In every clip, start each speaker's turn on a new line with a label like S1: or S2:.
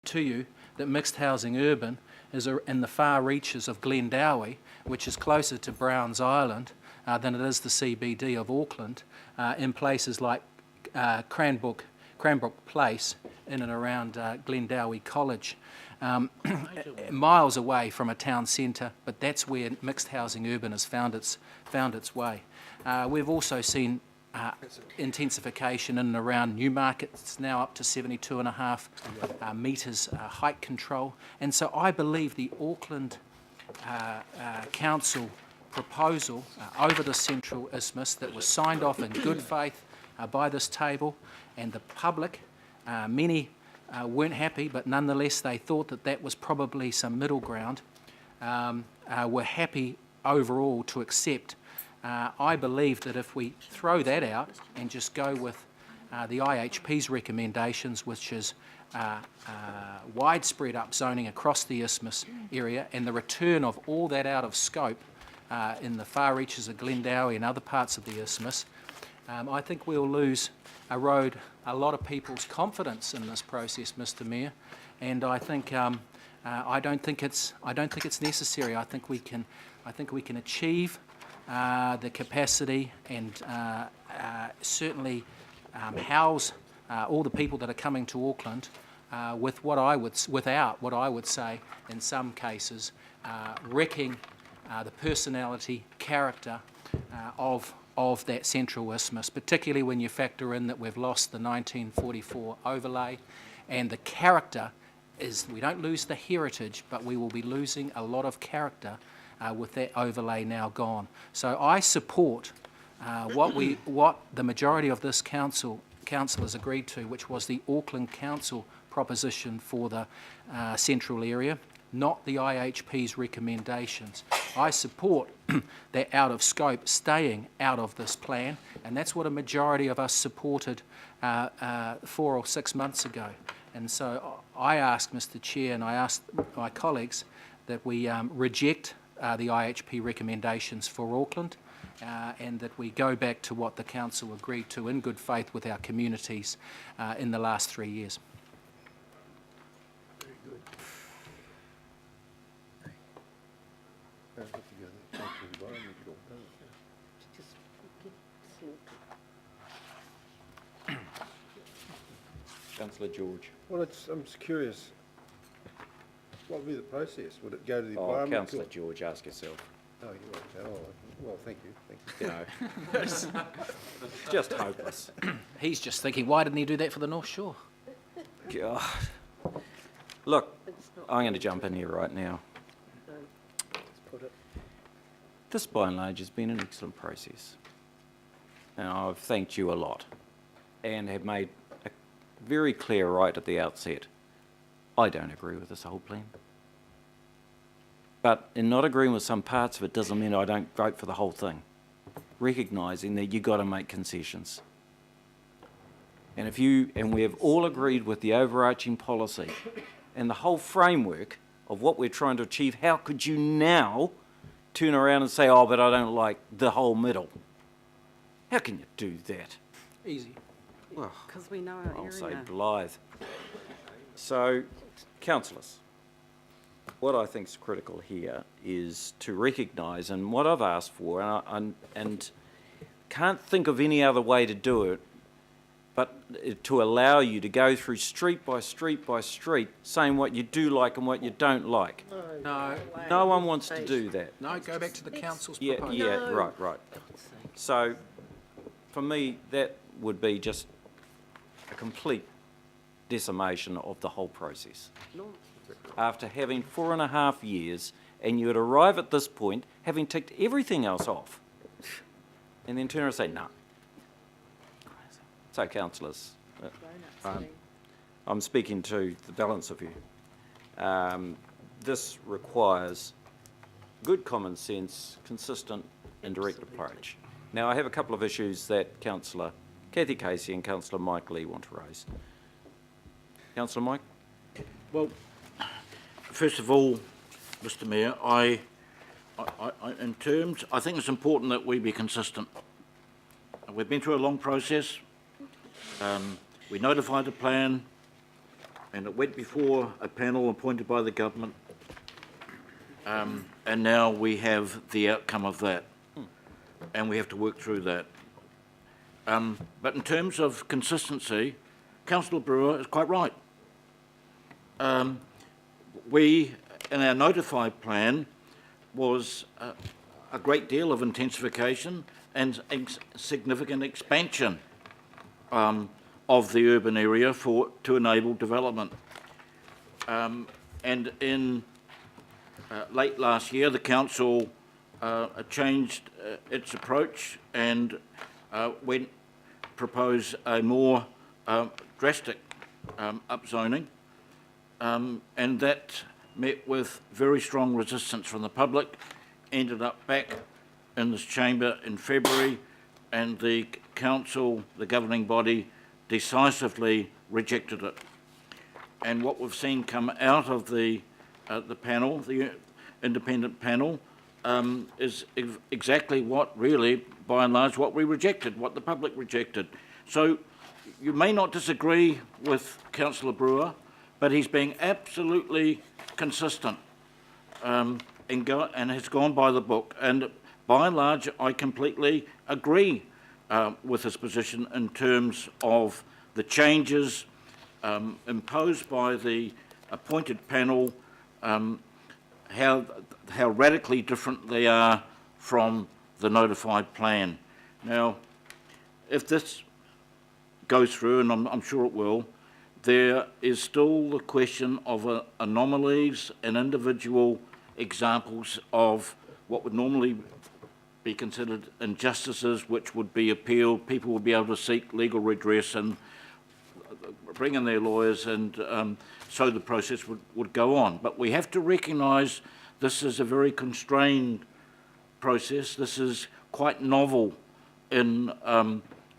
S1: to you that mixed housing urban is in the far reaches of Glendowie, which is closer to Browns Island than it is the CBD of Auckland, in places like Cranbrook Place in and around Glendowie College. Miles away from a town centre, but that's where mixed housing urban has found its way. We've also seen intensification in and around Newmarket. It's now up to 72.5 metres height control, and so I believe the Auckland Council proposal over the Central Isthmus that was signed off in good faith by this table, and the public, many weren't happy, but nonetheless they thought that that was probably some middle ground, were happy overall to accept. I believe that if we throw that out and just go with the IHP's recommendations, which is widespread upzoning across the Isthmus area and the return of all that out of scope in the far reaches of Glendowie and other parts of the Isthmus, I think we'll erode a lot of people's confidence in this process, Mr. Mayor, and I think I don't think it's necessary. I think we can achieve the capacity and certainly house all the people that are coming to Auckland without what I would say in some cases wrecking the personality, character of that Central Isthmus, particularly when you factor in that we've lost the 1944 overlay, and the character is, we don't lose the heritage, but we will be losing a lot of character with that overlay now gone. So I support what the majority of this council has agreed to, which was the Auckland Council proposition for the central area, not the IHP's recommendations. I support that out of scope staying out of this plan, and that's what a majority of us supported 4 or 6 months ago. And so I asked Mr. Chair, and I asked my colleagues that we reject the IHP recommendations for Auckland, and that we go back to what the council agreed to in good faith with our communities in the last 3 years.
S2: Very good.
S3: Councillor George.
S2: Well, I'm just curious. What would be the process? Would it go to the environment?
S3: Councillor George, ask yourself.
S2: Oh, you're right. Oh, well, thank you.
S3: You know, it's just hopeless.
S1: He's just thinking, why didn't he do that for the North Shore?
S3: God. Look, I'm going to jump in here right now. This, by and large, has been an excellent process. And I've thanked you a lot and have made a very clear right at the outset, I don't agree with this whole plan. But in not agreeing with some parts of it doesn't mean I don't vote for the whole thing, recognising that you've got to make concessions. And we have all agreed with the overarching policy and the whole framework of what we're trying to achieve, how could you now turn around and say, oh, but I don't like the whole middle? How can you do that?
S1: Easy.
S3: Well,
S4: because we know our area.
S3: I'll say Blythe. So, councillors, what I think is critical here is to recognise, and what I've asked for, and can't think of any other way to do it, but to allow you to go through street by street by street, saying what you do like and what you don't like. No one wants to do that.
S1: No, go back to the council's proposal.
S3: Yeah, right. So, for me, that would be just a complete decimation of the whole process. After having 4.5 years, and you would arrive at this point having ticked everything else off, and then turn around and say, no. So, councillors, I'm speaking to the balance of you. This requires good common sense, consistent and direct approach. Now, I have a couple of issues that Councillor Kathy Casey and Councillor Mike Lee want to raise. Councillor Mike?
S5: Well, first of all, Mr. Mayor, I think it's important that we be consistent. We've been through a long process. We notified the plan and it went before a panel appointed by the government, and now we have the outcome of that, and we have to work through that. But in terms of consistency, Councillor Brewer is quite right. We, in our notified plan, was a great deal of intensification and significant expansion of the urban area to enable development. And in late last year, the council changed its approach and proposed a more drastic upzoning, and that met with very strong resistance from the public, ended up back in this chamber in February, and the council, the governing body, decisively rejected it. And what we've seen come out of the panel, the independent panel, is exactly what really, by and large, what we rejected, what the public rejected. So you may not disagree with Councillor Brewer, but he's being absolutely consistent and has gone by the book. And by and large, I completely agree with his position in terms of the changes imposed by the appointed panel, how radically different they are from the notified plan. Now, if this goes through, and I'm sure it will, there is still the question of anomalies and individual examples of what would normally be considered injustices, which would be appealed. People would be able to seek legal redress and bring in their lawyers, and so the process would go on. But we have to recognise this is a very constrained process. This is quite novel in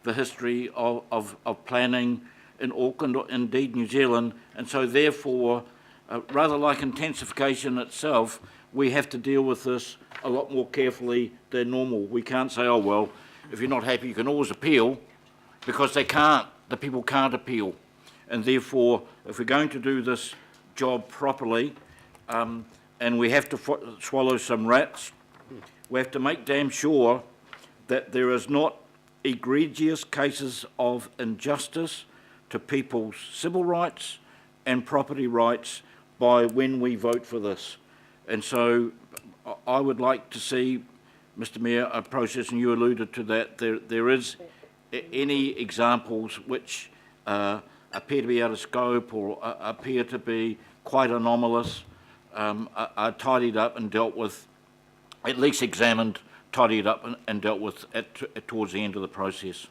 S5: the history of planning in Auckland, or indeed New Zealand, and so therefore, rather like intensification itself, we have to deal with this a lot more carefully than normal. We can't say, oh well, if you're not happy you can always appeal, because they can't, the people can't appeal. And therefore, if we're going to do this job properly, and we have to swallow some rats, we have to make damn sure that there is not egregious cases of injustice to people's civil rights and property rights by when we vote for this. And so I would like to see, Mr Mayor, a process, and you alluded to that, there is any examples which appear to be out of scope or appear to be quite anomalous, are tidied up and dealt with, at least examined, tidied up and dealt with towards the end of the process.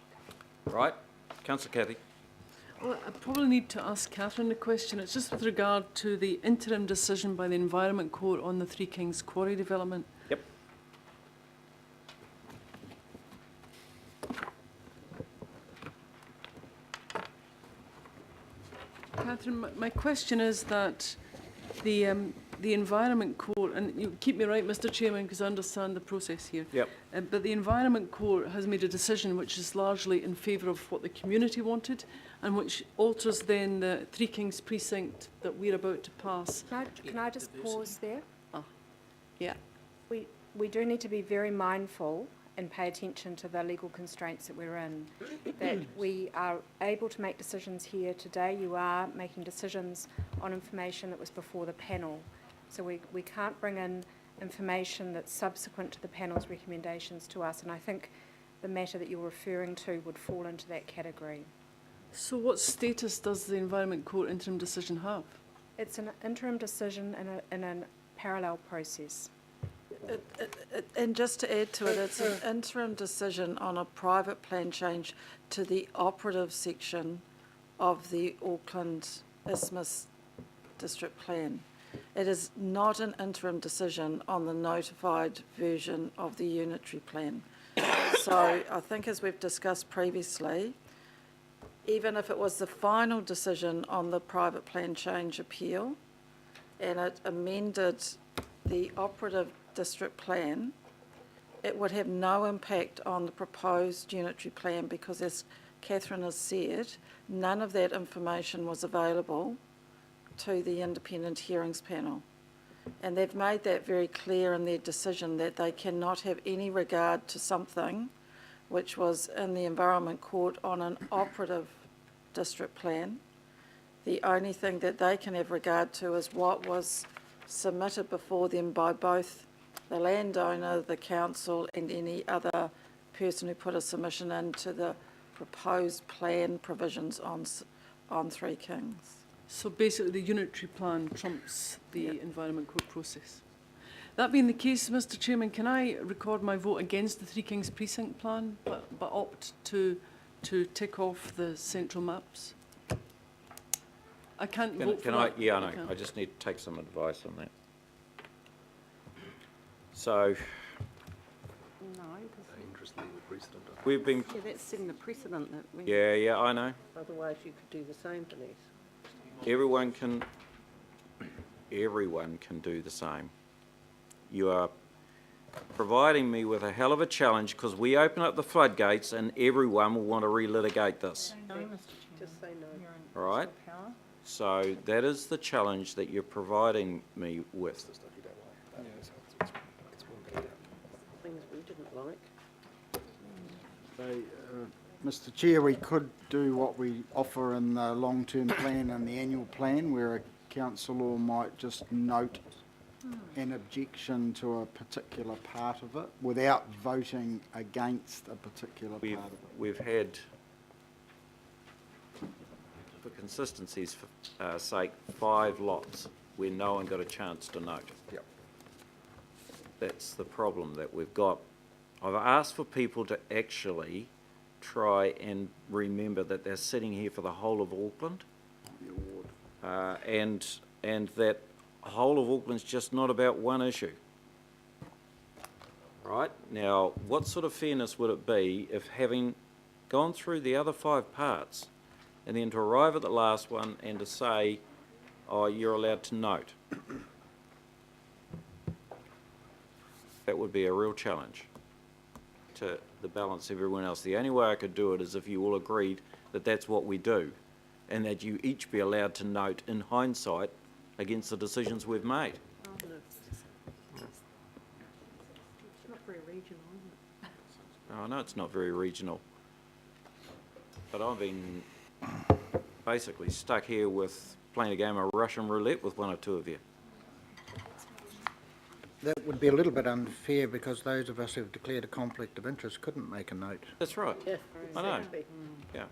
S3: Right. Councillor Cathy.
S4: Well, I probably need to ask Catherine a question. It's just with regard to the interim decision by the Environment Court on the Three Kings Quarry development.
S3: Yep.
S4: Catherine, my question is that the Environment Court, and you keep me right, Mr Chairman, because I understand the process here.
S3: Yep.
S4: But the Environment Court has made a decision which is largely in favour of what the community wanted, and which alters then the Three Kings precinct that we're about to pass.
S6: Can I just pause there?
S4: Yeah.
S6: We do need to be very mindful and pay attention to the legal constraints that we're in, that we are able to make decisions here today. You are making decisions on information that was before the panel. So we can't bring in information that's subsequent to the panel's recommendations to us, and I think the matter that you're referring to would fall into that category.
S4: So what status does the Environment Court interim decision have?
S6: It's an interim decision in a parallel process.
S7: And just to add to it, it's an interim decision on a private plan change to the operative section of the Auckland Isthmus District Plan. It is not an interim decision on the notified version of the unitary plan. So I think, as we've discussed previously, even if it was the final decision on the private plan change appeal and it amended the operative district plan, it would have no impact on the proposed unitary plan, because, as Catherine has said, none of that information was available to the independent hearings panel. And they've made that very clear in their decision that they cannot have any regard to something which was in the Environment Court on an operative district plan. The only thing that they can have regard to is what was submitted before them by both the landowner, the council, and any other person who put a submission into the proposed plan provisions on Three Kings.
S4: So basically, the unitary plan trumps the Environment Code process. That being the case, Mr Chairman, can I record my vote against the Three Kings precinct plan, but opt to tick off the central maps? I can't vote for that.
S3: Yeah, I know. I just need to take some advice on that. So,
S8: No,
S3: we've been,
S8: yeah, that's setting the precedent that we,
S3: yeah, I know.
S8: otherwise you could do the same for these.
S3: Everyone can do the same. You are providing me with a hell of a challenge because we open up the floodgates and everyone will want to relitigate this.
S8: No, Mr Chairman. Just say no.
S3: All right? So that is the challenge that you're providing me with.
S8: Things we didn't like.
S9: Mr Chair, we could do what we offer in the long-term plan and the annual plan, where a councillor might just note an objection to a particular part of it without voting against a particular part of it.
S3: We've had, for consistency's sake, 5 lots where no one got a chance to note.
S2: Yep.
S3: That's the problem that we've got. I've asked for people to actually try and remember that they're sitting here for the whole of Auckland, and that whole of Auckland's just not about one issue. Right? Now, what sort of fairness would it be if, having gone through the other 5 parts, and then to arrive at the last one and to say, oh, you're allowed to note? That would be a real challenge to the balance of everyone else. The only way I could do it is if you all agreed that that's what we do, and that you each be allowed to note in hindsight against the decisions we've made.
S8: Oh, no. It's not very regional, is it?
S3: I know it's not very regional, but I've been basically stuck here with playing a game of Russian roulette with 1 or 2 of you.
S9: That would be a little bit unfair because those of us who've declared a conflict of interest couldn't make a note.
S3: That's right.
S8: Yeah,
S3: I know.
S8: exactly.
S3: Yeah.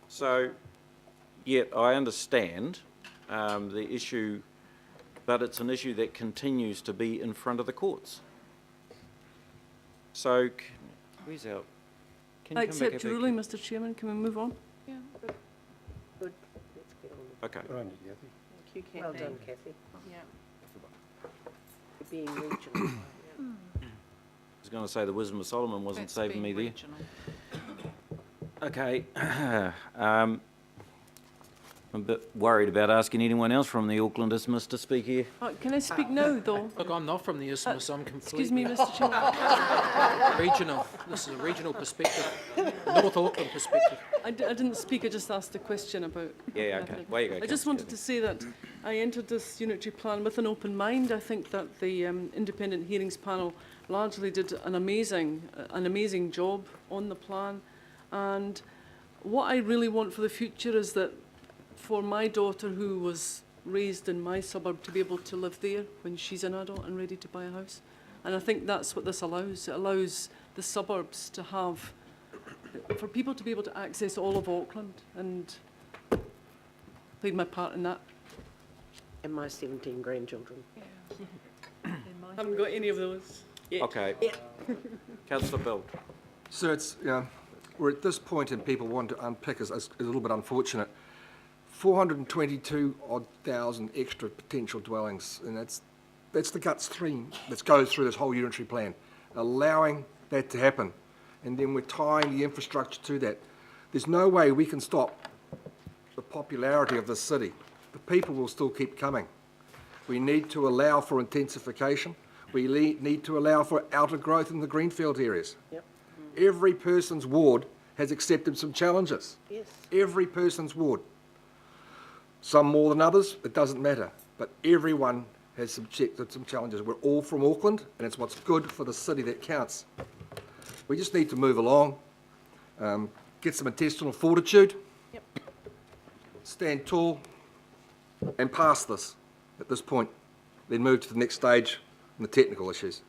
S3: So, yet I understand the issue, but it's an issue that continues to be in front of the courts. So, where's our... Can
S4: I
S3: you come back
S4: accept
S3: up
S4: your
S3: there?
S4: ruling, Mr Chairman. Can we move on?
S8: Yeah, good. Good. Let's get on.
S3: Okay.
S2: Good on you, Kathy.
S8: Thank you, Kathy. Well done, Kathy. Yeah. Being regional. Yeah.
S3: I was going to say the wisdom of Solomon wasn't saving me there. Okay. I'm a bit worried about asking anyone else from the Aucklandismus to speak here.
S4: Can I speak now, though?
S1: Look, I'm not from the Isthmus, I'm
S4: Excuse me,
S1: completely
S4: Mr Chairman.
S1: regional. This is a regional perspective, North Auckland perspective.
S4: I didn't speak, I just asked a question about...
S3: Yeah, okay. Way you go,
S4: I just
S3: Councillor
S4: wanted to say that I entered this unitary plan with an open mind. I think that the independent hearings panel largely did an amazing job on the plan. And what I really want for the future is that for my daughter, who was raised in my suburb, to be able to live there when she's an adult and ready to buy a house. And I think that's what this allows. It allows the suburbs to have, for people to be able to access all of Auckland, and played my part in that.
S8: And my 17 grandchildren.
S4: Haven't got any of those yet.
S3: Okay. Councillor Bill.
S2: So it's, we're at this point and people want to unpick is a little bit unfortunate. 422 odd thousand extra potential dwellings, and that's the gut stream that goes through this whole unitary plan, allowing that to happen, and then we're tying the infrastructure to that. There's no way we can stop the popularity of this city. The people will still keep coming. We need to allow for intensification. We need to allow for outer growth in the greenfield areas.
S8: Yep.
S2: Every person's ward has accepted some challenges.
S8: Yes.
S2: Every person's ward. Some more than others, it doesn't matter. But everyone has subjected some challenges. We're all from Auckland, and it's what's good for the city that counts. We just need to move along, get some intestinal fortitude, stand tall, and pass this at this point. Then move to the next stage and the technical issues.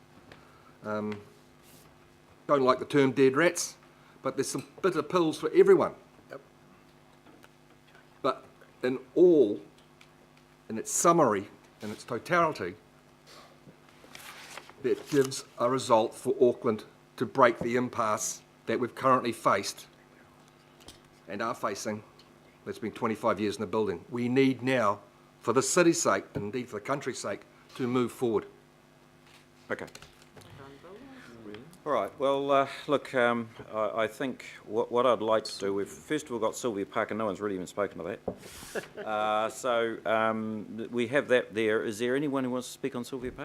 S2: Don't like the term dead rats, but there's some bitter pills for everyone. But in its summary, in its totality, that gives a result for Auckland to break the impasse that we've currently faced and are facing. That's been 25 years in the building. We need now, for the city's sake, and indeed for the country's sake, to move forward.
S3: Okay. All right, well, look, I think what I'd like to do, we've first of all got Sylvia Parker, no one's really even spoken to that. So we have that there. Is there anyone who wants to speak on Sylvia Parker?